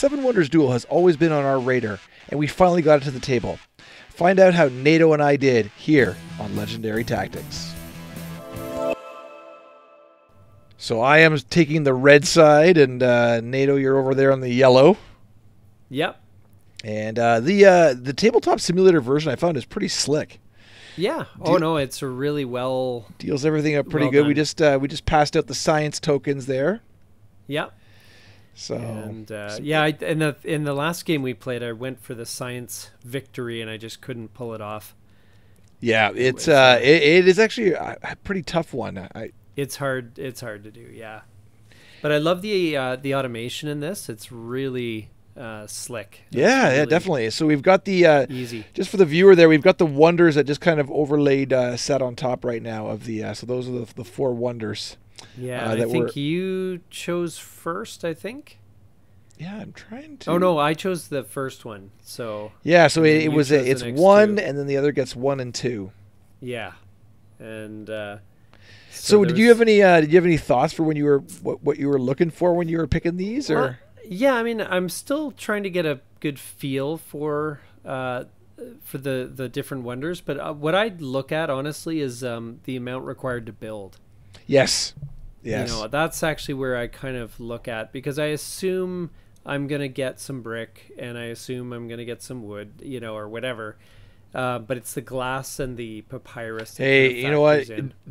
Seven Wonders Duel has always been on our radar, and we finally got it to the table. Find out how Nato and I did here on Legendary Tactics. So I am taking the red side, and Nato, you're over there on the yellow. Yep. And the tabletop simulator version I found is pretty slick. Yeah. Oh no, it's a really well deals everything up pretty good. done. We just passed out the science tokens there. Yep. So and yeah, in the last game we played, I went for the science victory and I just couldn't pull it off. Yeah, it is actually a pretty tough one. It's hard to do. Yeah, but I love the automation in this. It's really slick. Yeah, really definitely. So we've got the easy. Just for the viewer there, we've got the wonders that just kind of overlaid set on top right now of the. So those are the four wonders. Yeah, I think you chose first. I think. Yeah, I'm trying to. Oh no, I chose the first one. So. Yeah, so it's one, two. and then the other gets 1 and 2. Yeah, and. So did you have any thoughts for when you were what you were looking for when you were picking these, or? Well, yeah, I mean, I'm still trying to get a good feel for the different wonders, but what I'd look at honestly is the amount required to build. Yes. Yes. You know, that's actually where I kind of look at, because I assume I'm gonna get some brick and I assume I'm gonna get some wood, you know, or whatever. But it's the glass and the papyrus. Hey, you know what?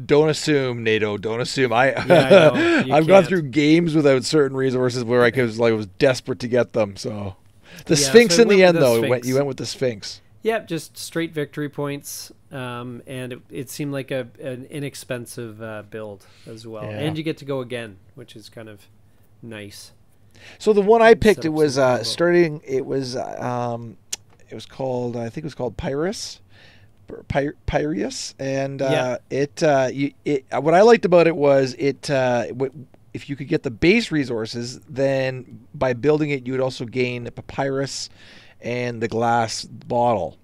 Don't assume, Nato. Don't assume. I've gone through games without certain resources where I was desperate to get them. So the Sphinx so in the end, though, you went with the Sphinx. Yeah, just straight victory points, and it seemed like an inexpensive build as well. Yeah. And you get to go again, which is kind of nice. So the one I picked, it was starting. It was called, I think it was called Pyrrhus, and what I liked about it was if you could get the base resources, then by building it you would also gain the papyrus and the glass bottle.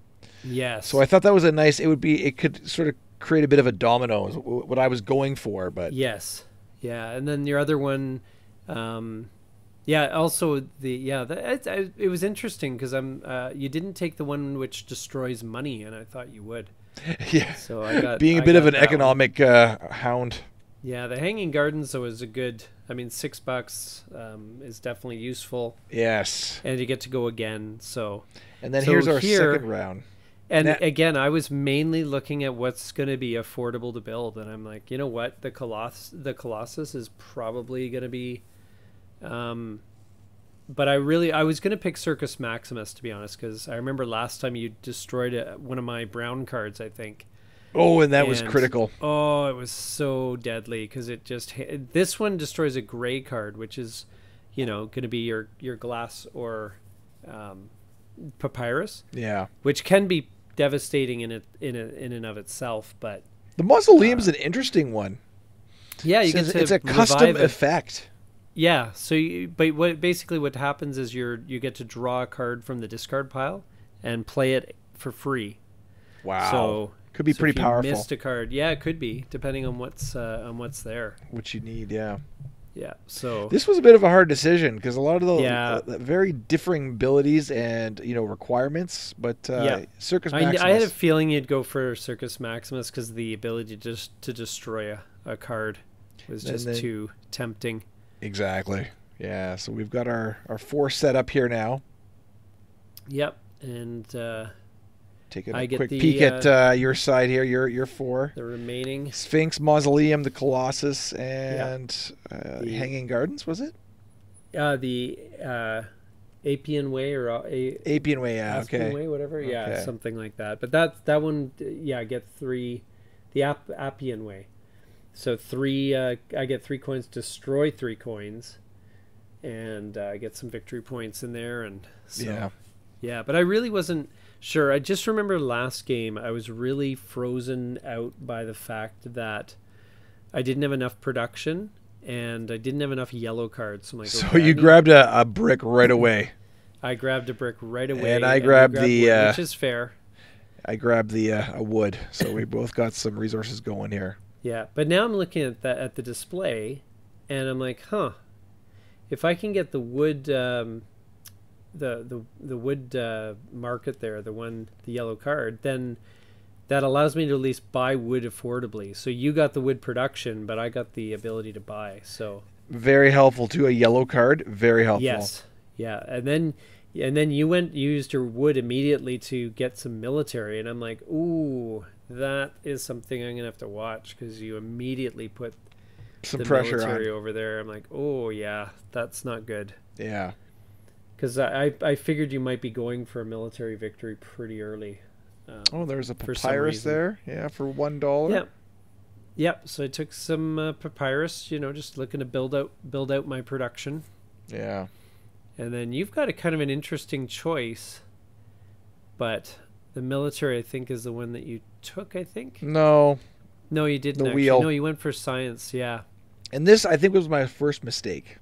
Yes. So I thought that was it could sort of create a bit of a domino, is what I was going for. But yes, yeah, and then your other one. Yeah. Also, it was interesting because you didn't take the one which destroys money, and I thought you would. Yeah. So I got being a bit of an economic hound. Yeah, the Hanging Gardens though is a good. I mean, $6 is definitely useful. Yes. And you get to go again. So. And then here's our second round. And again, I was mainly looking at what's going to be affordable to build, and I'm like, you know what, the Colossus is probably going to be. But I was going to pick Circus Maximus, to be honest, because I remember last time you destroyed one of my brown cards, I think. Oh, and that was critical. Oh, it was so deadly because this one destroys a gray card, which is, you know, going to be your glass or papyrus. Yeah. Which can be devastating in and of itself, but the mausoleum's an interesting one. Yeah, it's a custom effect. Yeah, so but what happens is you get to draw a card from the discard pile and play it for free. Wow. So could be pretty powerful. Missed a card. Yeah, it could be, depending on what's there. What you need, yeah. Yeah. So this was a bit of a hard decision because a lot of the very differing abilities and requirements. But Circus Maximus. I had a feeling you'd go for Circus Maximus because the ability to destroy a card was just too tempting. Exactly. Yeah. So we've got our 4 set up here now. Yep. And taking a quick peek at your side here. Your 4. The remaining Sphinx, Mausoleum, the Colossus, and Hanging Gardens. Was it? The Appian Way or Appian Way. Yeah. Okay. Way, whatever. Okay. Yeah, something like that. But that one, get 3. The Appian Way. So 3, I get 3 coins, destroy 3 coins, and I get some victory points in there. And so, yeah, but I really wasn't sure. I just remember last game, I was really frozen out by the fact that I didn't have enough production, and I didn't have enough yellow cards. So I'm like, so you grabbed a brick right away. I grabbed a brick right away. And I grabbed wood, which is fair. I grabbed the wood, so we both got some resources going here. Yeah, but now I'm looking at the display, and I'm like, if I can get the wood the wood market there, the yellow card, then that allows me to at least buy wood affordably. So you got the wood production, but I got the ability to buy. So very helpful too. A yellow card, very helpful. yes, yeah, and then you used your wood immediately to get some military, and I'm like, ooh, that is something I'm gonna have to watch because you immediately put Some the pressure military on. over there. I'm like, oh yeah, that's not good. Yeah. Because I figured you might be going for a military victory pretty early. Oh, there's a For some papyrus reason. there. Yeah, for $1. Yeah. Yep. So I took some papyrus, just looking to build out my production. Yeah. And then you've got a kind of an interesting choice, but the military I think is the one that you took. I think. No. No, you didn't. The Actually. wheel. No, you went for science. Yeah. And this, I think, was my first mistake.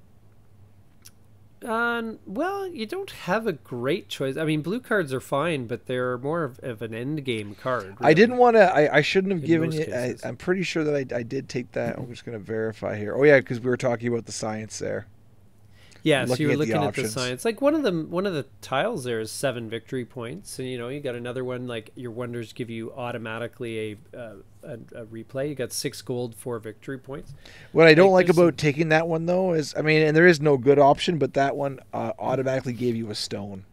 Well, you don't have a great choice. I mean, blue cards are fine, but they're more of an end game card. I Really. didn't want to. I shouldn't have In given most you. cases. I'm pretty sure that I did take that. I'm just going to verify here. Oh yeah, because we were talking about the science there. Yeah, so you were Looking looking at the at the options. science. Like one of the tiles there is 7 victory points, and you got another one like your wonders give you automatically a replay. You got 6 gold, 4 victory points. What I don't like there's about taking that one though is, I mean, and there is no good option, but that one automatically gave you a stone.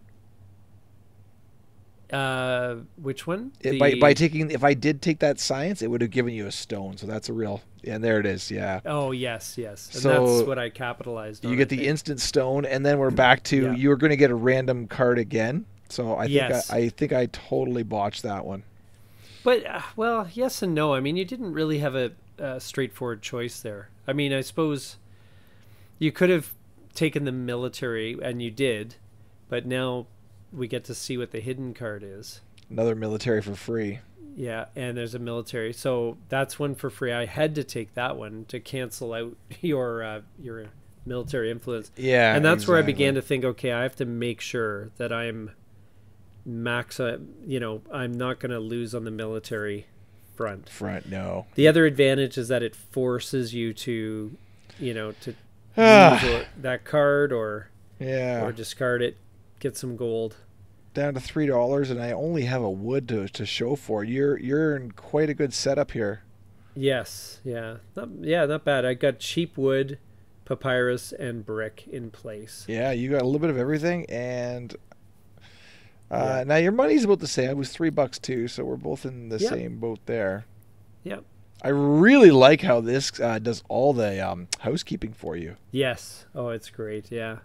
Which one? By taking, if I did take that science, it would have given you a stone. So that's a real. Yeah, and there it is. Yeah. Oh yes, yes. And So that's what I capitalized on. You get I the think. instant stone, and then we're back to Yeah. you're going to get a random card again. So I think Yes. I think I totally botched that one. But well, yes and no. I mean, you didn't really have a straightforward choice there. I mean, I suppose you could have taken the military, and you did, but now we get to see what the hidden card is. Another military for free. Yeah, and there's a military, so that's one for free. I had to take that one to cancel out your military influence. Yeah, and that's where I exactly. began to think, okay, I have to make sure that I'm max. I'm not going to lose on the military front. No. The other advantage is that it forces you to, to use that card or Yeah. discard it, get some gold. Down to $3, and I only have a wood to show for. You're in quite a good setup here. Yes, yeah, not bad. I got cheap wood, papyrus, and brick in place. Yeah, you got a little bit of everything, and now your money's about the same. It was $3 too, so we're both in the same boat there. Yep. I really like how this does all the housekeeping for you. Yes. Oh, it's great. Yeah.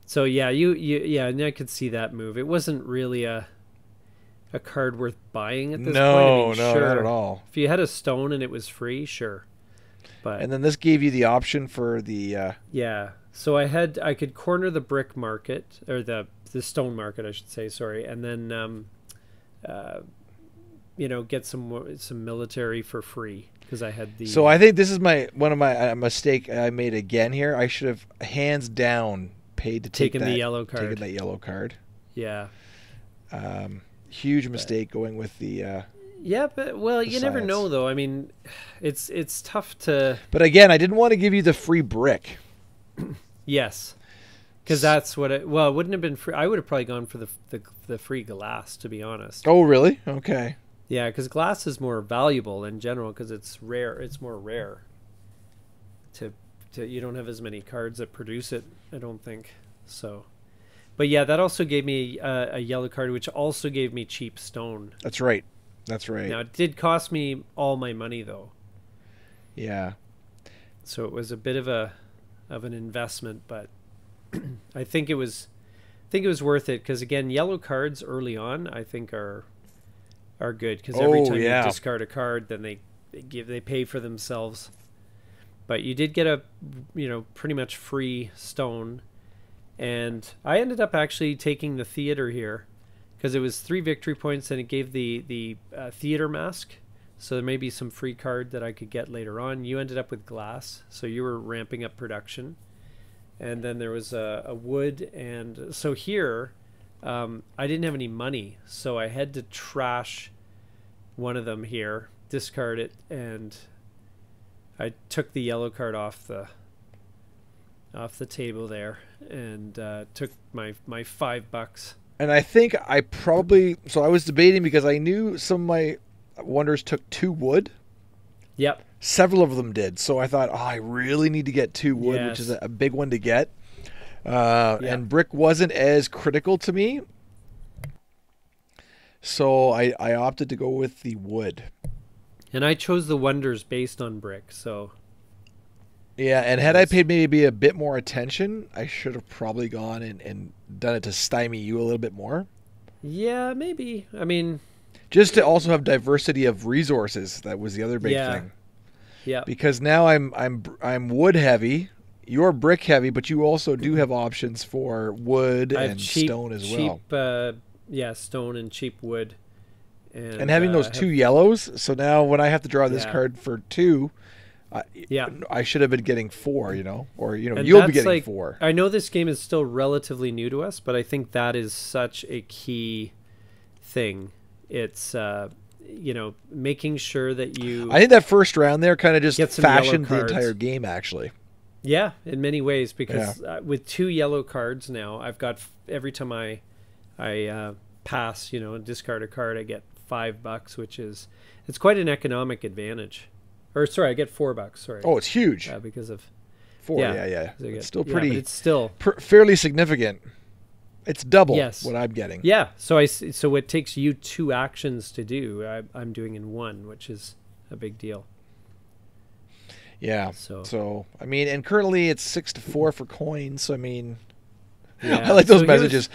So yeah, and I could see that move. It wasn't really a card worth buying at this point. I mean, No, sure, not at all. If you had a stone and it was free, sure. But And then this gave you the option for the yeah, so I could corner the brick market or the stone market, I should say. Sorry, and then get some military for free because I had the. So I think this is one of my mistake I made again here. I should have hands down paid to taken the yellow card. Taken that yellow card. Yeah. Huge mistake going with the. Yeah, but you never science. know though. I mean, it's tough to. But again, I didn't want to give you the free brick. Yes, because that's what it. Well, it wouldn't have been free. I would have probably gone for the free glass, to be honest. Oh, really? Okay. Yeah, because glass is more valuable in general because it's rare. It's more rare. You don't have as many cards that produce it, I don't think. So, but yeah, that also gave me a yellow card, which also gave me cheap stone. That's right. That's right. Now it did cost me all my money though. Yeah. So it was a bit of an investment, but I think it was worth it because again, yellow cards early on I think are good because every time you discard a card, then they pay for themselves. But you did get a pretty much free stone, and I ended up actually taking the theater here because it was 3 victory points and it gave the theater mask. So there may be some free card that I could get later on. You ended up with glass, so you were ramping up production. And then there was a wood, and so here I didn't have any money, so I had to trash one of them here, discard it, and I took the yellow card off off the table there, and took my $5. And I think I probably, so I was debating because I knew some of my Wonders took 2 wood. Yep. Several of them did. So I thought, oh, I really need to get 2 wood, which is a big one to get. And brick wasn't as critical to me. So I opted to go with the wood. And I chose the Wonders based on brick, so... Yeah, and had I paid maybe a bit more attention, I should have probably gone and done it to stymie you a little bit more. Yeah, maybe. I mean... Just to also have diversity of resources. That was the other big thing. Yeah. Because now I'm wood heavy. You're brick heavy, but you also do have options for wood and stone as well. Stone and cheap wood. And having those 2 yellows, so now when I have to draw this card for 2, I should have been getting 4, or you'll be getting 4. I know this game is still relatively new to us, but I think that is such a key thing. It's making sure that you... I think that first round there kind of just fashioned the cards. entire game, actually. Yeah, in many ways, because with 2 yellow cards now, I've got, every time I pass, and discard a card, I get $5, which is, it's quite an economic advantage. Or sorry, I get $4. Sorry. Oh, it's huge. Because of 4. Yeah. It's still pretty. But it's still fairly significant. It's double what I'm getting. Yeah. So it takes you 2 actions to do. I'm doing in 1, which is a big deal. Yeah. So I mean, and currently it's 6-4 for coins. So I mean, I like those messages.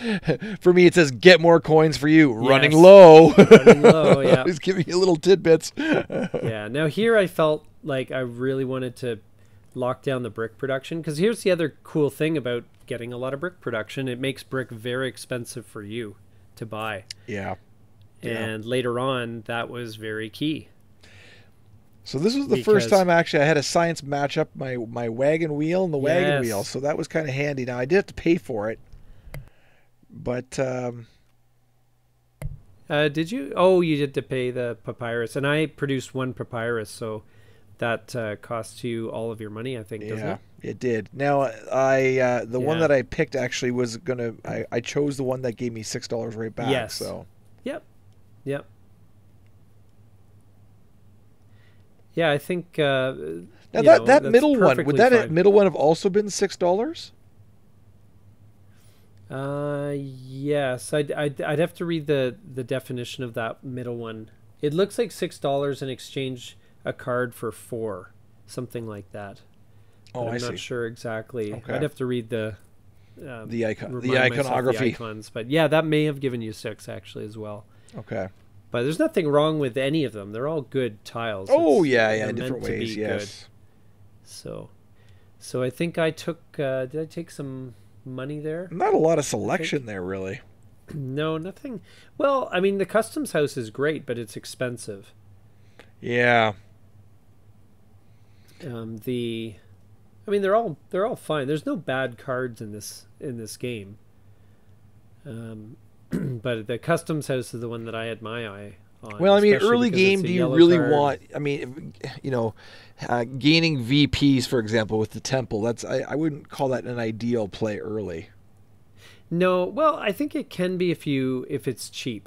For me, it says "Get more coins for you." Running low. Running low. Yeah. He's giving you little tidbits. Yeah. Now here, I felt like I really wanted to lock down the brick production, because here's the other cool thing about getting a lot of brick production: it makes brick very expensive for you to buy. Yeah. And later on, that was very key. So this was the first time actually I had a science match up my wagon wheel and the wagon wheel, so that was kind of handy. Now I did have to pay for it, but did you? Oh, you did to pay the papyrus, and I produced 1 papyrus, so that costs you all of your money, I think, doesn't it? Yeah, it did. Now the one that I picked actually was gonna. I chose the one that gave me $6 right back. Yes. So. Yep. Yeah, I think. Now that middle one, would that middle one have also been $6? Yes, I'd have to read the definition of that middle one. It looks like $6 and exchange a card for 4, something like that. Oh, I'm not sure exactly. Okay. I'd have to read the iconography, the icons, but yeah, that may have given you 6 actually as well. Okay. But there's nothing wrong with any of them. They're all good tiles. Oh, in different ways, yes. Good. So I think I took... did I take some money there? Not a lot of selection there, really. No, nothing. Well, I mean, the customs house is great, but it's expensive. Yeah. They're all fine. There's no bad cards in this game. But the customs house is the one that I had my eye on. Well, I mean, early game, do you really want? I mean, gaining VPs, for example, with the temple. I wouldn't call that an ideal play early. No, well, I think it can be if it's cheap.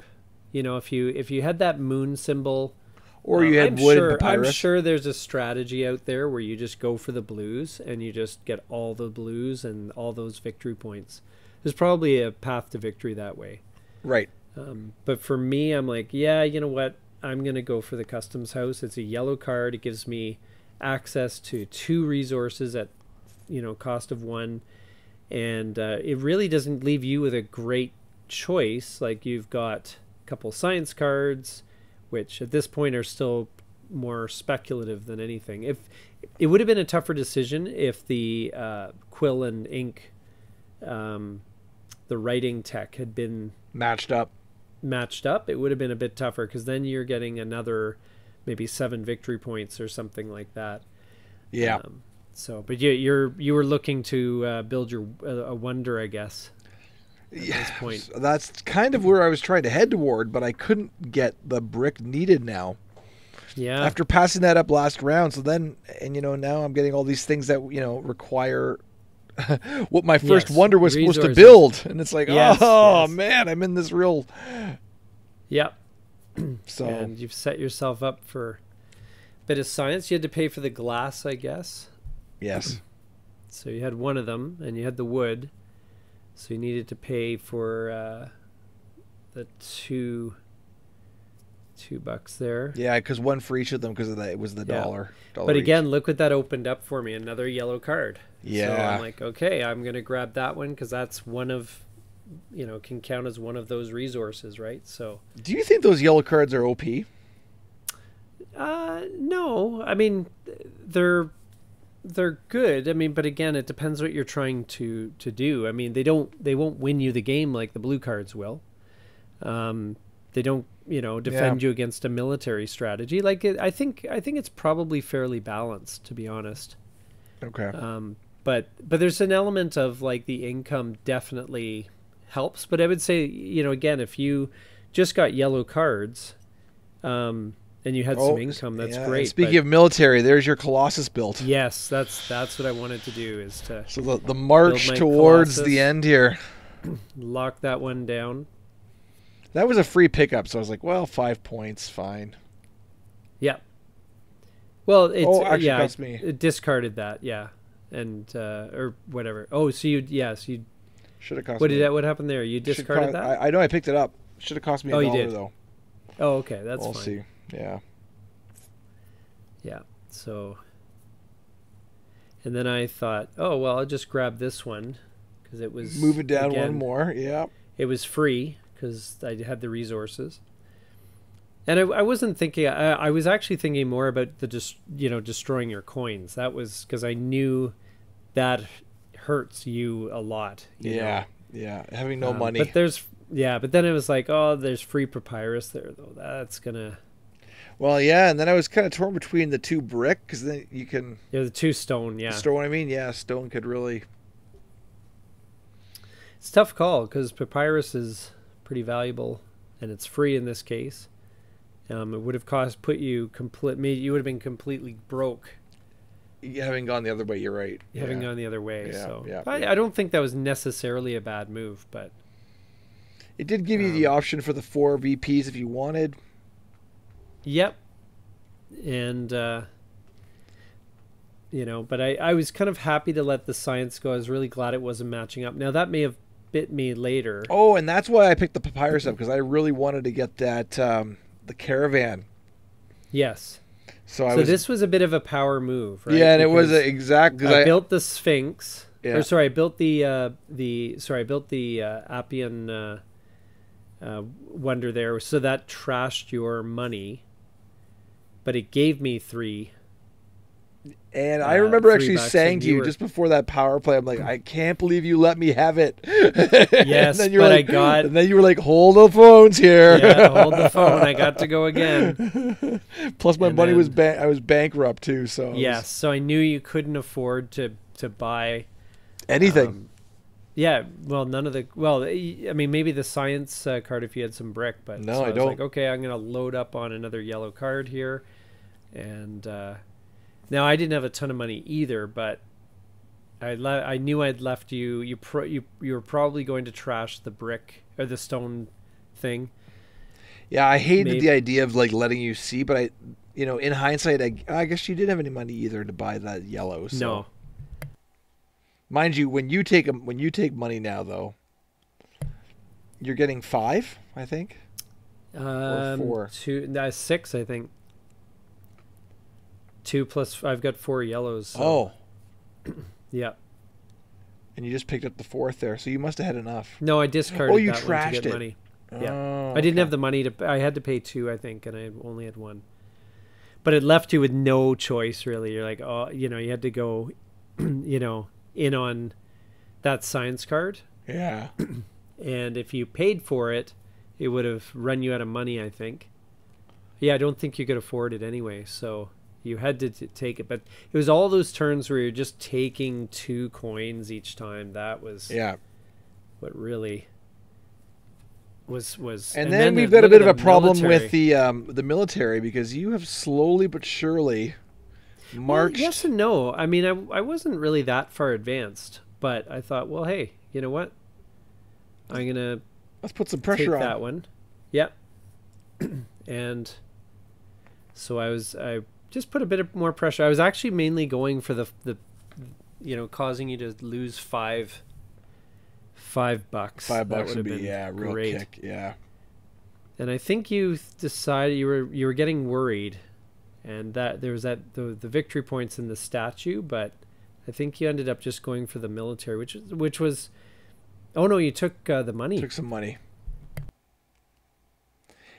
If you had that moon symbol, or you had wood and papyrus. I'm sure there's a strategy out there where you just go for the blues and you just get all the blues and all those victory points. There's probably a path to victory that way. Right. But for me, I'm like, yeah, you know what? I'm going to go for the customs house. It's a yellow card. It gives me access to 2 resources at, cost of 1. And it really doesn't leave you with a great choice. Like, you've got a couple science cards, which at this point are still more speculative than anything. If it would have been a tougher decision if the quill and ink, the writing tech had been matched up, it would have been a bit tougher, because then you're getting another maybe 7 victory points or something like that. Yeah. But you were looking to build your a wonder, I guess. At this point. That's kind of where I was trying to head toward, but I couldn't get the brick needed now. Yeah. After passing that up last round, so then now I'm getting all these things that require what my first Yes, wonder was supposed to resources. build, and it's like, Yes, oh yes. man, I'm in this real. Yep. So And you've set yourself up for a bit of science. You had to pay for the glass, I guess. yes, So you had one of them, and you had the wood. So you needed to pay for the $2 there. yeah, because one for each of them because of that. It was the Yeah. dollar. But again, look what that opened up for me. Another yellow card. Yeah. So I'm like, okay, I'm going to grab that one because that's one of, can count as one of those resources, right? So. Do you think those yellow cards are OP? No. I mean, they're good. I mean, but again, it depends what you're trying to do. I mean, they won't win you the game like the blue cards will. They don't, defend you against a military strategy. Like I think it's probably fairly balanced, to be honest. Okay. But there's an element of like the income definitely helps. But I would say, again, if you just got yellow cards, and you had some income, that's great. And speaking of military, there's your Colossus built. Yes, that's what I wanted to do is to. So the march build my towards Colossus. the end here. Lock that one down. That was a free pickup, so I was like, well, 5 points, fine. Yeah. Well, it's actually cost me. it discarded that, yeah, and or whatever. Oh, so you Should have cost what me. did that? What happened there? You discarded that? I know I picked it up. Should have cost me $1 you did. though. Oh, okay, that's We'll fine. see. Yeah. Yeah. So, and then I thought, oh well, I'll just grab this one because it was Move it down again, one more. Yeah. It was free because I had the resources. And I wasn't thinking. I was actually thinking more about the destroying your coins. That was because I knew that hurts you a lot. You know? Yeah. Having no money. But but then it was like, oh, there's free papyrus there though. That's gonna. Well, yeah, and then I was kind of torn between the 2 brick because then you can. Yeah, the 2 stone. Yeah. Stone. I mean, yeah, stone could really. It's a tough call because papyrus is pretty valuable, and it's free in this case. It would have you would have been completely broke. Having gone the other way, you're right. Having gone the other way. Yeah, So yeah. I don't think that was necessarily a bad move, but It did give you the option for the 4 VPs if you wanted. yep. And but I was kind of happy to let the science go. I was really glad it wasn't matching up. Now that may have bit me later. Oh, and that's why I picked the papyrus up because I really wanted to get that the caravan. Yes. So this was a bit of a power move, right? Yeah, and it was Because exact. I built the Sphinx. Yeah. Or sorry, I built the Appian wonder there, so that trashed your money, but it gave me 3. And I remember actually $3, saying and to you you were- just before that power play, I'm like, I can't believe you let me have it. Yes, and then you're but like, I got. And then you were like, hold the phones here. Yeah, hold the phone. I got to go again. Plus, my And money was then- I was bankrupt too. So it was Yes, so I knew you couldn't afford to buy anything. Yeah, well, none of the. Well, I mean, maybe the science card if you had some brick, but No, so I was don't. Like, okay, I'm gonna load up on another yellow card here, and now I didn't have a ton of money either, but I knew I'd left you. You were probably going to trash the brick or the stone thing. Yeah, I hated maybe- the idea of like letting you see, but in hindsight, I guess you didn't have any money either to buy that yellow. So. No. Mind you, when you take money now, though, you're getting 5, I think. Or 4. 6, I think. 2 plus. I've got 4 yellows. So. Oh, Yeah. and you just picked up the 4th there, so you must have had enough. No, I discarded. Oh, you that one to trashed get it. money. Yeah. Oh, I didn't okay. have the money to. I had to pay 2, I think, and I only had 1. But it left you with no choice, really. You're like, oh, you had to go, in on that science card, Yeah. and if you paid for it, it would have run you out of money, I think. Yeah, I don't think you could afford it anyway, so you had to take it. But it was all those turns where you're just taking 2 coins each time. That was Yeah. what really was. And then we've got a bit of a problem with the military because you have slowly but surely marched. Well, yes and no. I mean, I wasn't really that far advanced. But I thought, well, hey, you know what? I'm gonna Let's put some take pressure on. that one. Yep. And so I just put a bit of more pressure. I was actually mainly going for the causing you to lose $5. $5 would be real great. kick. Yeah. And I think you decided you were getting worried, and that there was the victory points in the statue, but I think you ended up just going for the military, which was. Oh no, you took the money. Took some money.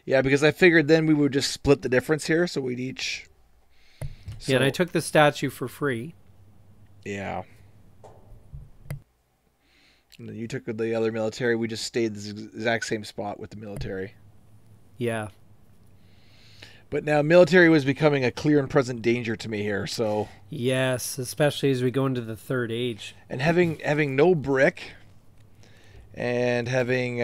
Yeah, because I figured then we would just split the difference here, so we'd each. So, yeah, and I took the statue for free. Yeah. And then you took the other military. We just stayed the exact same spot with the military. Yeah. But now military was becoming a clear and present danger to me here. So. Yes, especially as we go into the third age. And having no brick. And having.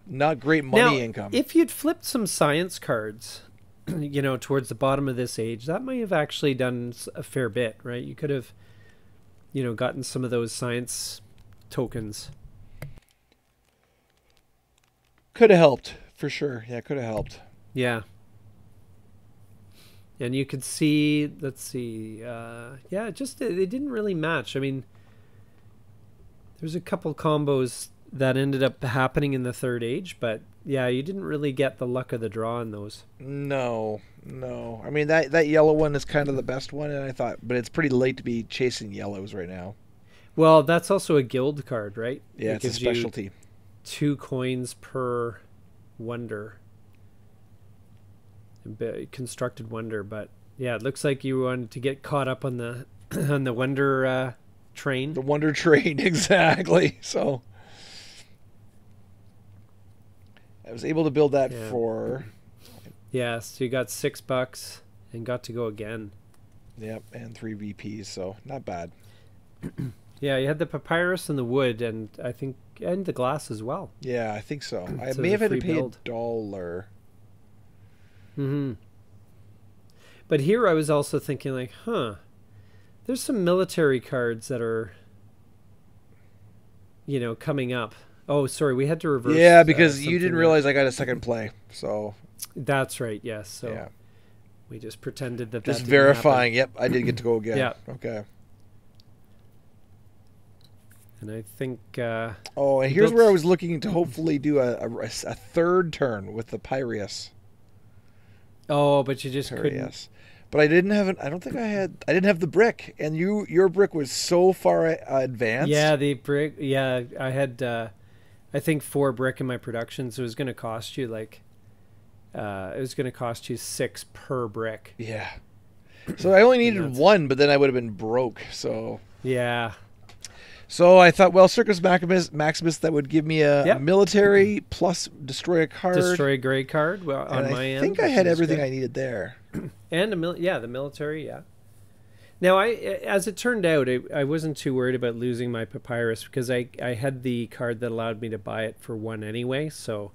Not great money income. If you'd flipped some science cards, towards the bottom of this age, that might have actually done a fair bit, right? You could have, gotten some of those science tokens. Could have helped, for sure. Yeah, could have helped. Yeah. And you could see, let's see, they didn't really match. I mean, there's a couple combos that ended up happening in the third age, but yeah, you didn't really get the luck of the draw in those. No. I mean, that yellow one is kind of the best one, and I thought, but it's pretty late to be chasing yellows right now. Well, that's also a guild card, right? Yeah, it's a specialty. 2 coins per wonder. Constructed wonder, but yeah, it looks like you wanted to get caught up on the on the wonder train. The wonder train, exactly. So I was able to build that for. Yeah, so you got $6 and got to go again. Yep, and 3 VPs, so not bad. Yeah, you had the papyrus and the wood, and I think and the glass as well. Yeah, I think so. I So may have had to free pay build. $1. Mm-hmm. But here I was also thinking, like, there's some military cards that are, coming up. Oh, sorry, we had to reverse. Yeah, because you didn't realize I got a second play, so. That's right. Yes. So yeah. we just pretended that. Just didn't verifying. happen. Yep, I did get to go again. Yeah. Okay. And I think. And here's where I was looking to hopefully do a third turn with the Piraeus. Oh, but you just couldn't. But I didn't have I didn't have the brick, and your brick was so far advanced. Yeah, the brick. Yeah, I had. I think 4 brick in my production, so it was going to cost you like. It was going to cost you 6 per brick. Yeah. So I only needed 1, but then I would have been broke. So. Yeah. So I thought, well, Circus Maximus, that would give me a military plus destroy a card. Destroy a gray card on my end. I think I had everything I needed there. And the military, yeah. Now, as it turned out, I wasn't too worried about losing my papyrus because I had the card that allowed me to buy it for 1 anyway, so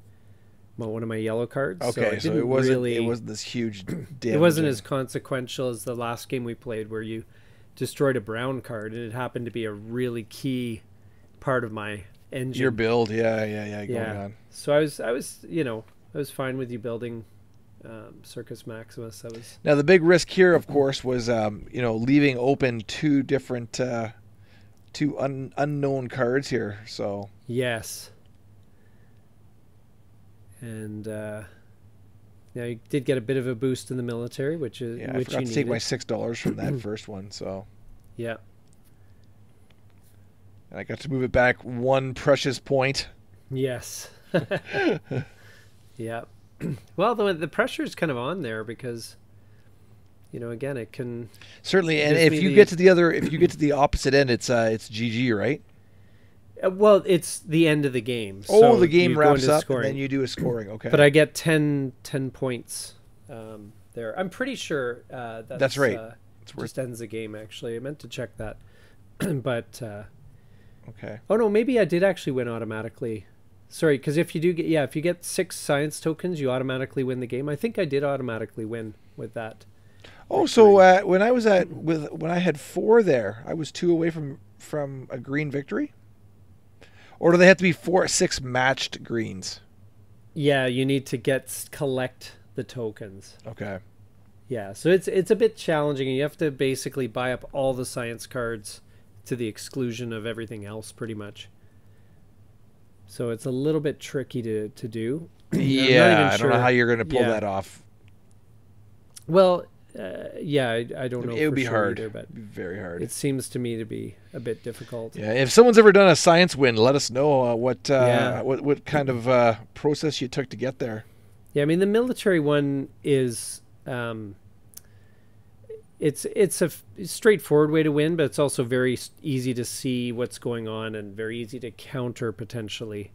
one of my yellow cards. Okay, so it wasn't this huge damage. It wasn't as consequential as the last game we played where you destroyed a brown card, and it happened to be a really key part of my engine. Your build, yeah. Going on. So I was fine with you building Circus Maximus. Now the big risk here, of course, was leaving open 2 different unknown cards here. So yes, and now you did get a bit of a boost in the military, which I forgot to take my $6 from that first one. So yeah, and I got to move it back 1 precious point. Yes. Yeah. Well, the pressure is kind of on there because, again, it can certainly. And if you get to the opposite end, it's GG, right? Well, it's the end of the game. Oh, so the game wraps up, scoring. and then you do a scoring. Okay. But I get 10 points there. I'm pretty sure that's right. It just ends the game. Actually, I meant to check that, but okay. Oh no, maybe I did actually win automatically. Sorry, because if you get 6 science tokens, you automatically win the game. I think I did automatically win with that. Oh, so victory. when I had 4 there, I was 2 away from a green victory. Or do they have to be 6 matched greens? Yeah, you need to collect the tokens. Okay. Yeah, so it's a bit challenging. You have to basically buy up all the science cards to the exclusion of everything else, pretty much. So it's a little bit tricky to do. I'm not Yeah, even I don't know how sure. you're going to pull Yeah. that off. Well, yeah, I don't know It would for be sure hard. either, but It'd be very hard. it seems to me to be a bit difficult. Yeah, if someone's ever done a science win, let us know Yeah. what kind of process you took to get there. Yeah, I mean the military one is it's a straightforward way to win, but it's also very easy to see what's going on and very easy to counter potentially.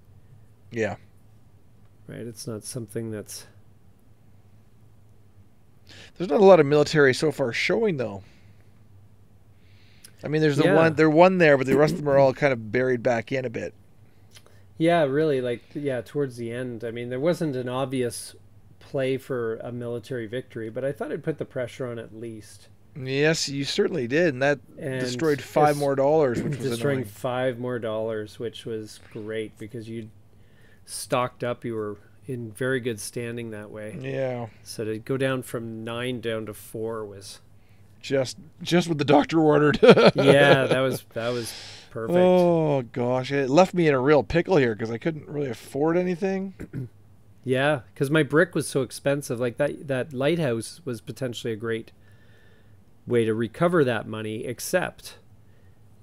Yeah. Right? It's not something that's There's not a lot of military so far showing though. I mean, there's Yeah. one there, but the rest of them are all kind of buried back in a bit. Yeah, really, like yeah, towards the end. I mean, there wasn't an obvious play for a military victory, but I thought I'd put the pressure on at least. Yes, you certainly did, and that And destroyed $5 more, which was destroying annoying. $5 more, which was great because you stocked up. You were in very good standing that way. Yeah, So to go down from 9 down to 4 was just what the doctor ordered. yeah, that was perfect. Oh gosh, it left me in a real pickle here because I couldn't really afford anything. Yeah, because my brick was so expensive. Like that lighthouse was potentially a great way to recover that money, except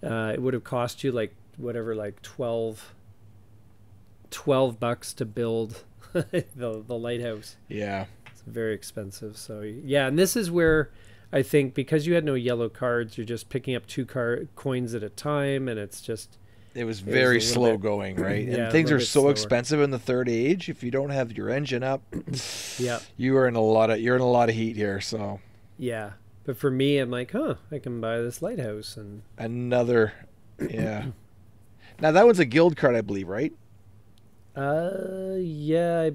it would have cost you like whatever, like 12 bucks to build the lighthouse. Yeah, It's very expensive. So yeah, and this is where I think because you had no yellow cards, you're just picking up 2 coins at a time, and it's just it was a very little slow bit- going, right? Yeah, And a things little are bit so slower. expensive in the third age. If you don't have your engine up, Yeah, you're in a lot of heat here. So yeah. But for me, I'm like, I can buy this lighthouse, and another, yeah. Now that one's a guild card, I believe, right? yeah,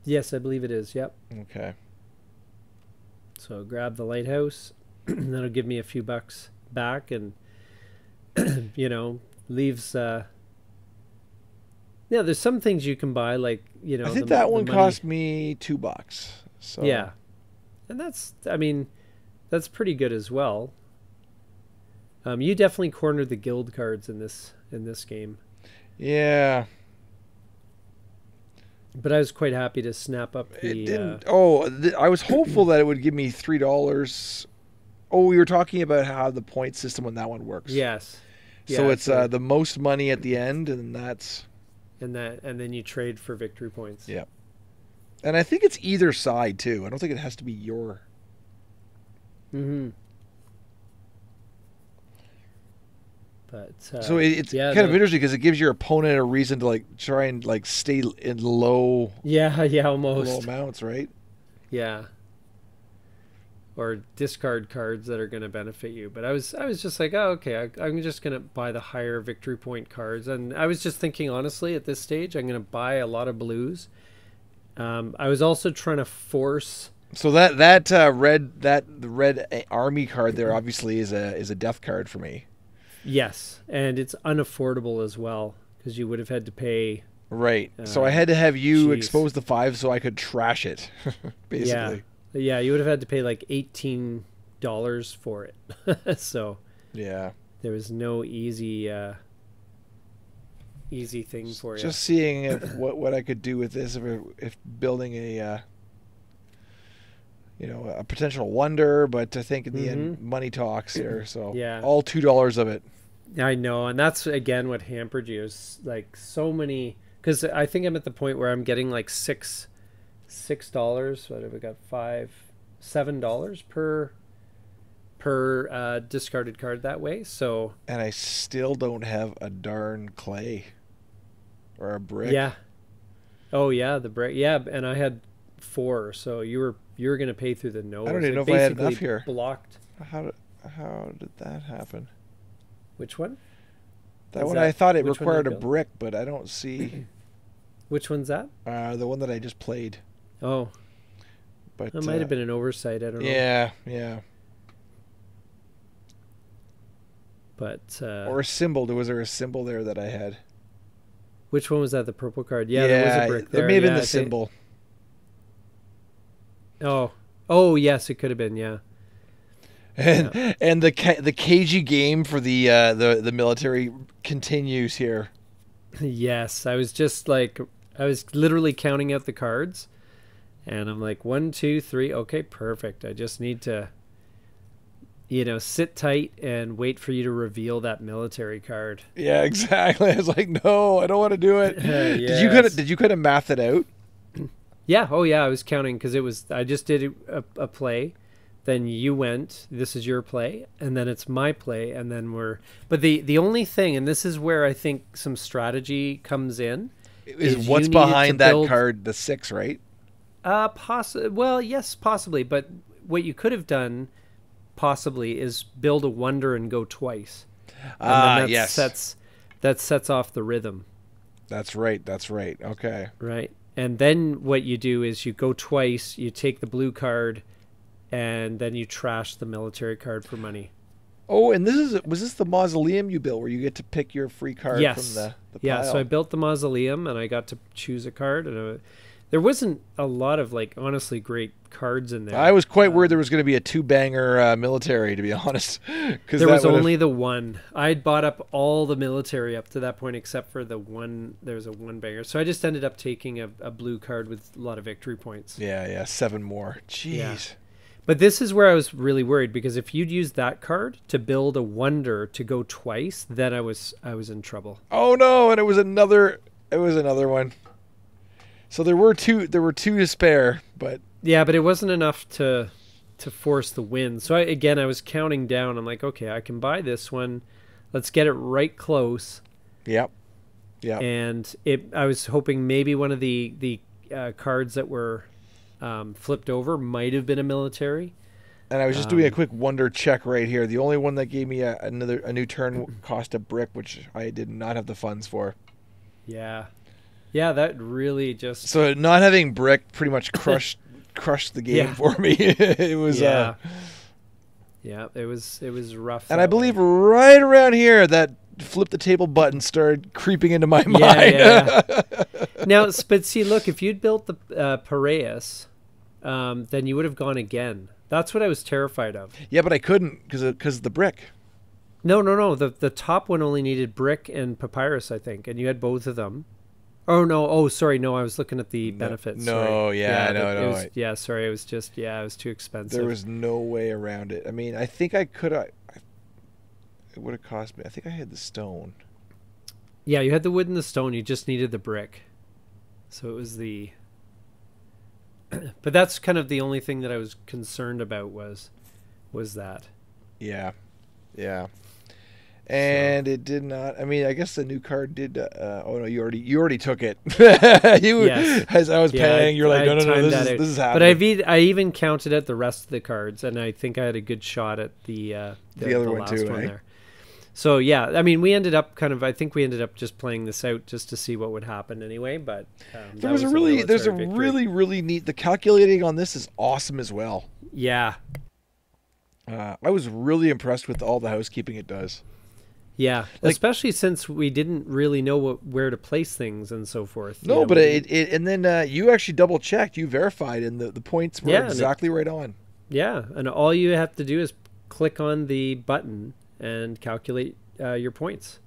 yes, I believe it is. Yep. Okay. So grab the lighthouse. That'll give me a few bucks back, and leaves. Yeah, there's some things you can buy, like I think the that one money. cost me $2. So Yeah, and I mean, that's pretty good as well. You definitely cornered the guild cards in this game, yeah. but I was quite happy to snap up It the. didn't. I was hopeful that it would give me $3. Oh, we were talking about how the point system on that one works. Yes. So Yeah, it's the most money at the end, and that's and then you trade for victory points. yeah. And I think it's either side too. I don't think it has to be your. Mm-hmm. But So it's yeah, kind of interesting because it gives your opponent a reason to like try and like stay in low almost. amounts, right? Yeah. Or discard cards that are going to benefit you. But I was just like, oh, okay, I'm just going to buy the higher victory point cards. And I was just thinking, honestly, at this stage, I'm going to buy a lot of blues. I was also trying to force. So the red army card there obviously is a death card for me. Yes, and it's unaffordable as well because you would have had to pay. Right. So I had to have you Jeez. expose the 5 so I could trash it, basically. Yeah, you would have had to pay like $18 for it. So Yeah. there was no easy thing for you. Just seeing what I could do with this if building a a potential wonder, but I think in the end money talks here. So Yeah. all $2 of it. I know, and that's again what hampered you is like so many. Because I think I'm at the point where I'm getting like $6. What have we got? $7 per discarded card that way. So And I still don't have a darn clay or a brick. yeah. Oh yeah, the break. Yeah, and I had 4, so you were going to pay through the nose. I don't even know It if I had basically enough here. Blocked. How did that happen? Which one? That Is one that- I thought it which one required did a you build? brick, but I don't see Which one's that? the one that I just played. Oh, But It might have been an oversight. I don't know. yeah, yeah. But Or a symbol. Was there a symbol there that I had? which one was that? The purple card? Yeah, there was a brick there. It may have been Yeah, the symbol. Oh, yes, it could have been. Yeah. And the KG game for the military continues here. Yes, I was just like, I was literally counting out the cards, and I'm like, 1, 2, 3. Okay, perfect. I just need to, sit tight and wait for you to reveal that military card. Yeah, exactly. I was like, no, I don't want to do it. Yes. Did you kind of math it out? Yeah. Oh, yeah. I was counting because I just did a play. Then you went, this is your play, and then it's my play, and then but the only thing, and this is where I think some strategy comes in, is what's behind that card, the 6, right? Well, yes, possibly, but what you could have done possibly is build a wonder and go twice. And yes. That sets off the rhythm. That's right. Okay. Right. And then what you do is you go twice, you take the blue card, and then you trash the military card for money. Oh, and was this the mausoleum you built where you get to pick your free card from the pile? Yeah, so I built the mausoleum and I got to choose a card, and there wasn't a lot of honestly great cards in there. I was quite worried there was going to be a 2-banger military, to be honest. There was only the one. I'd bought up all the military up to that point except for the one. There was a 1-banger. So I just ended up taking a blue card with a lot of victory points. Yeah, 7 more. Jeez. Yeah. But this is where I was really worried, because if you'd used that card to build a wonder to go twice, then I was in trouble. Oh no, and it was another one. So there were two to spare, but yeah, but it wasn't enough to force the win. So I was counting down. I'm like, okay, I can buy this one. Let's get it right close. Yep. And I was hoping maybe one of the cards that were flipped over might have been a military. And I was just doing a quick wonder check right here. The only one that gave me a new turn cost a brick, which I did not have the funds for. Yeah, that really just... So not having brick pretty much crushed the game for me. It was yeah, it was rough. And I believe right around here that flip the table button started creeping into my mind. Yeah. Now, but see, look, if you'd built the Piraeus, then you would have gone again. That's what I was terrified of. Yeah, but I couldn't because of the brick. No. The top one only needed brick and papyrus, I think, and you had both of them. Oh no! Oh, sorry. No, I was looking at the benefits. No, sorry. no. Sorry. It was just it was too expensive. There was no way around it. I mean, I think I could. It would have cost me. I think I had the stone. Yeah, you had the wood and the stone. You just needed the brick. So it was the. But that's kind of the only thing that I was concerned about was that. Yeah. And it did not. I mean, I guess the new card did. Oh no, you already took it. Yes. As I was paying, you're like, no, this is happening. But I even counted out the rest of the cards, and I think I had a good shot at the other one last too, one eh? there. So yeah, I mean, we ended up just playing this out just to see what would happen anyway. But there's a really neat. The calculating on this is awesome as well. Yeah. I was really impressed with all the housekeeping it does. Yeah, especially since we didn't really know where to place things and so forth. No, but and then you actually double checked, you verified, and the points were exactly right on. Yeah, and all you have to do is click on the button and calculate your points.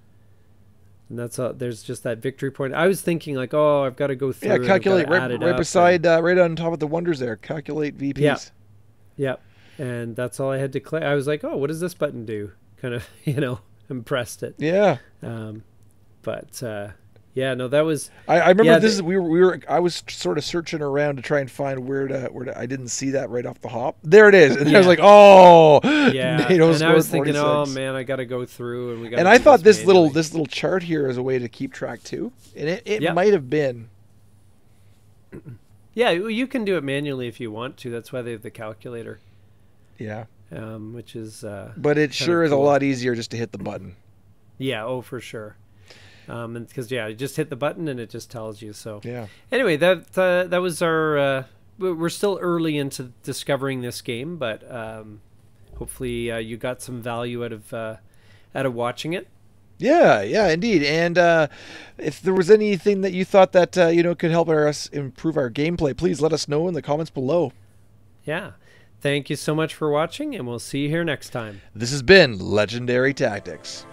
And that's there's just that victory point. I was thinking like, oh, I've got to go through. Yeah, calculate right beside, right on top of the wonders there. Calculate VPs. Yeah, and that's all I had to click. I was like, oh, what does this button do? Kind of, impressed it. Yeah. But yeah, no, that was. I remember this is we were. I was sort of searching around to try and find where to. I didn't see that right off the hop. There it is, and I was like, oh, yeah. And I was thinking, 46. Oh man, I got to go through, and we got. And I thought this little chart here is a way to keep track too, and it might have been. Yeah, you can do it manually if you want to. That's why they have the calculator. Yeah. Which is. But it sure is a lot easier just to hit the button. Yeah. Oh, for sure. And because you just hit the button and it just tells you. So yeah. Anyway, that was our we're still early into discovering this game, but hopefully you got some value out of watching it. Yeah, yeah, indeed. And if there was anything that you thought that could help us improve our gameplay, please let us know in the comments below. Yeah. Thank you so much for watching, and we'll see you here next time. This has been Legendary Tactics.